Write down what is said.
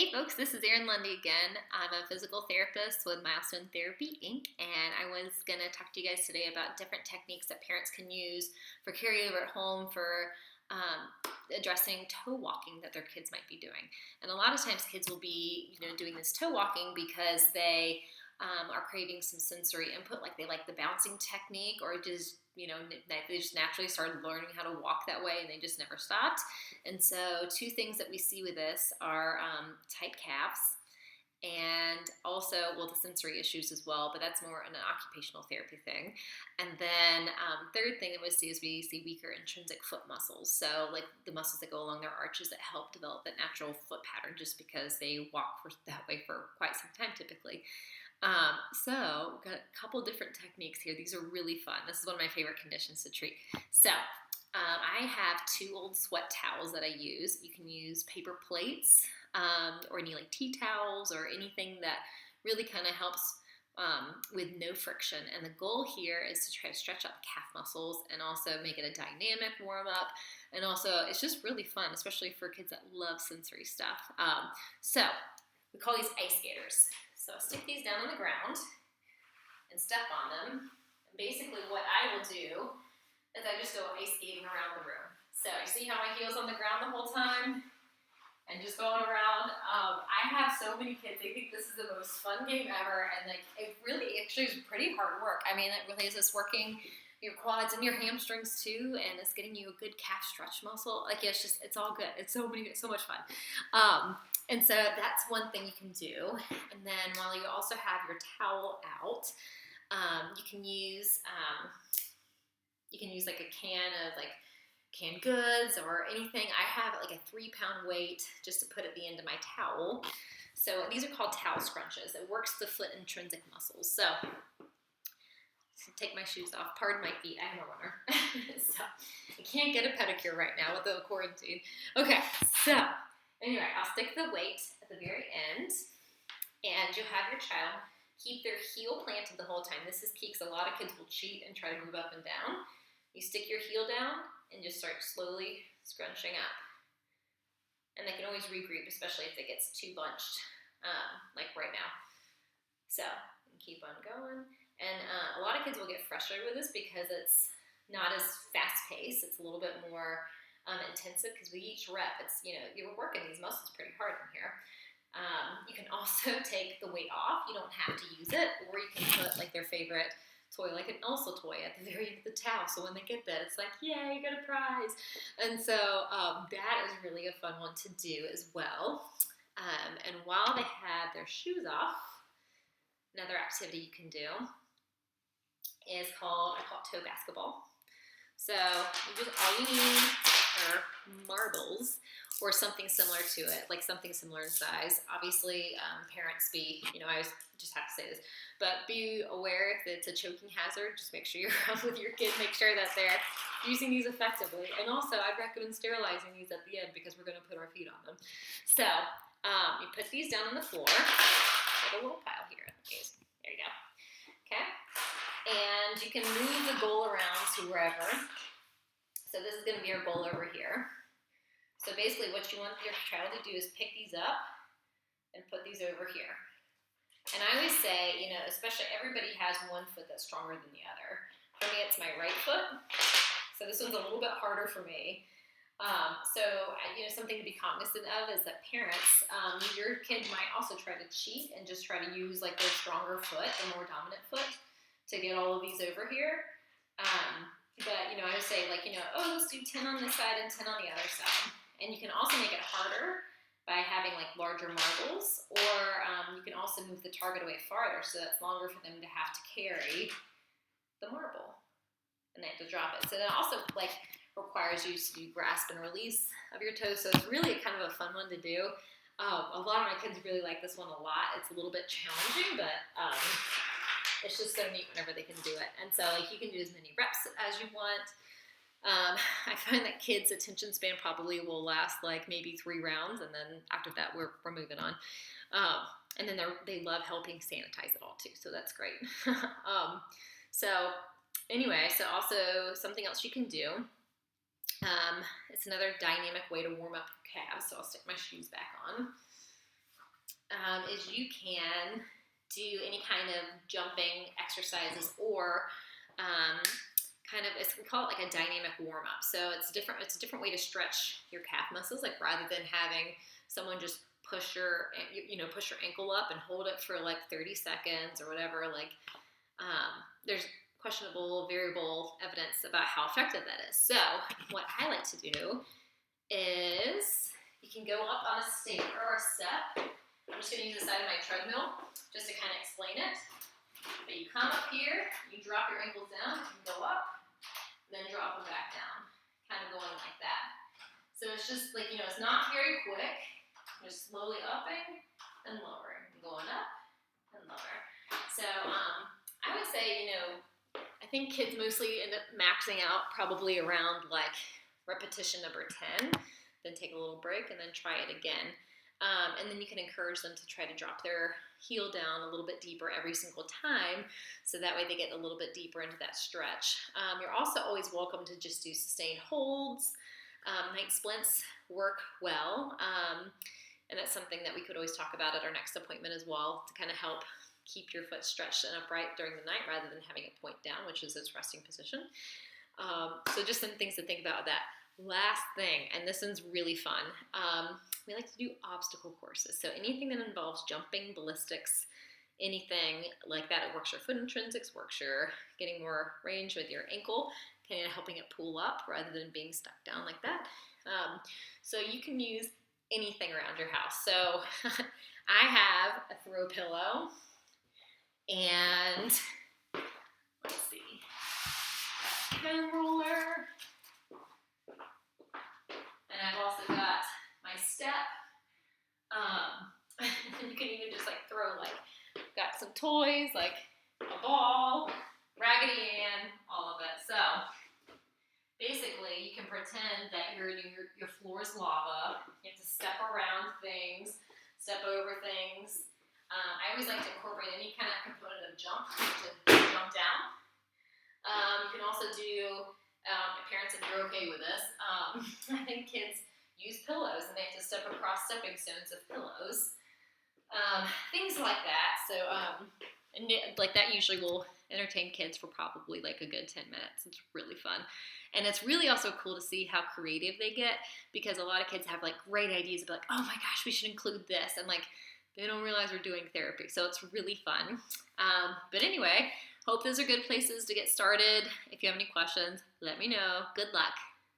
Hey folks, this is Erin Lundy again. I'm a physical therapist with Milestone Therapy Inc. And I was going to talk to you guys today about different techniques that parents can use for carryover at home for addressing toe walking that their kids might be doing. And a lot of times kids will be doing this toe walking because they are craving some sensory input, like they like the bouncing technique, or just they just naturally started learning how to walk that way and they just never stopped. And so two things that we see with this are tight calves and also, the sensory issues as well, but that's more an occupational therapy thing. And then third thing that we see is we see weaker intrinsic foot muscles. So like the muscles that go along their arches that help develop that natural foot pattern just because they walk that way for quite some time typically. So we've got a couple different techniques here. These are really fun. This is one of my favorite conditions to treat. So I have two old sweat towels that I use. You can use paper plates or any like tea towels or anything that really kind of helps with no friction. And the goal here is to try to stretch out the calf muscles and also make it a dynamic warm up. And also it's just really fun, especially for kids that love sensory stuff. So we call these ice skaters. So I'll stick these down on the ground and step on them. And basically what I will do is I just go ice skating around the room. So you see how my heel's on the ground the whole time? And just going around. I have so many kids, they think this is the most fun game ever, and like it really actually is pretty hard work. I mean, it really is just working your quads and your hamstrings too, and it's getting you a good calf stretch muscle. Like it's all good. It's so much fun. And so that's one thing you can do. And then while you also have your towel out, you can use like a can of like canned goods or anything. I have like a 3-pound weight just to put at the end of my towel. So these are called towel scrunches. It works the foot intrinsic muscles. So take my shoes off. Pardon my feet. I'm a runner. So I can't get a pedicure right now with the quarantine. Okay, so anyway, I'll stick the weight at the very end, and you have your child keep their heel planted the whole time. This is key because a lot of kids will cheat and try to move up and down. You stick your heel down and just start slowly scrunching up. And they can always regroup, especially if it gets too bunched, like right now. So keep on going. And a lot of kids will get frustrated with this because it's not as fast-paced. It's a little bit more intensive because with each rep, it's, you're working these muscles pretty hard in here. You can also take the weight off. You don't have to use it, or you can put like their favorite toy, like an Elsa toy at the very end of the towel. So when they get that, it's like, yay, you got a prize. And so that is really a fun one to do as well. And while they have their shoes off, another activity you can do is I call it toe basketball. So all you need are marbles or something similar to it, like something similar in size. Obviously, parents I always just have to say this, but be aware if it's a choking hazard. Just make sure you're around with your kid. Make sure that they're using these effectively. And also, I'd recommend sterilizing these at the end because we're going to put our feet on them. So you put these down on the floor. Put a little pile here. There you go. Okay. And you can move the goal around to wherever. So this is going to be our goal over here. So basically what you want your child to do is pick these up and put these over here. And I always say, especially everybody has one foot that's stronger than the other. For me, it's my right foot. So this one's a little bit harder for me. Something to be cognizant of is that parents, your kid might also try to cheat and just try to use like their stronger foot, the more dominant foot, to get all of these over here. But I would say like, let's do 10 on this side and 10 on the other side. And you can also make it harder by having like larger marbles, or you can also move the target away farther so that's longer for them to have to carry the marble and they have to drop it. So that also like requires you to do grasp and release of your toes. So it's really kind of a fun one to do. A lot of my kids really like this one a lot. It's a little bit challenging, but it's just so neat whenever they can do it. And so like you can do as many reps as you want. I find that kids' attention span probably will last like maybe 3 rounds, and then after that we're moving on. And then they love helping sanitize it all too, so that's great. So also something else you can do. It's another dynamic way to warm up your calves. So I'll stick my shoes back on. is you can do any kind of jumping exercises or we call it like a dynamic warm up. So it's a different way to stretch your calf muscles. Like rather than having someone just push your ankle up and hold it for like 30 seconds or whatever. Like there's questionable variable evidence about how effective that is. So what I like to do is you can go up on a stair or a step. I'm just going to use the side of my treadmill just to kind of explain it. But you come up here, you drop your ankles down, you can go up, then drop them back down, kind of going like that. So it's just like, it's not very quick. You're slowly upping and lowering, going up and lower. So I would say, I think kids mostly end up maxing out probably around like repetition number 10, then take a little break and then try it again. And then you can encourage them to try to drop their heel down a little bit deeper every single time, so that way they get a little bit deeper into that stretch. You're also always welcome to just do sustained holds. Night splints work well, and that's something that we could always talk about at our next appointment as well, to kind of help keep your foot stretched and upright during the night rather than having it point down, which is its resting position. So just some things to think about with that. Last thing, and this one's really fun, we like to do obstacle courses. So anything that involves jumping, ballistics, anything like that. It works your foot intrinsics, works your getting more range with your ankle, kind of helping it pull up rather than being stuck down like that. So you can use anything around your house. So I have a throw pillow and let's see, foam roller, and I've also got my step. You can even just like throw got some toys like a ball, Raggedy Ann, all of it. So basically, you can pretend that your floor is lava. You have to step around things, step over things. I always like to incorporate any kind of component of jump to jump down. You can also do, parents, if you're okay with this, I think kids use pillows and they have to step across stepping stones with pillows. Things like that. So, and like that usually will entertain kids for probably like a good 10 minutes. It's really fun. And it's really also cool to see how creative they get, because a lot of kids have like great ideas about like, oh my gosh, we should include this. And like, they don't realize we're doing therapy. So it's really fun. But anyway, hope those are good places to get started. If you have any questions, let me know. Good luck.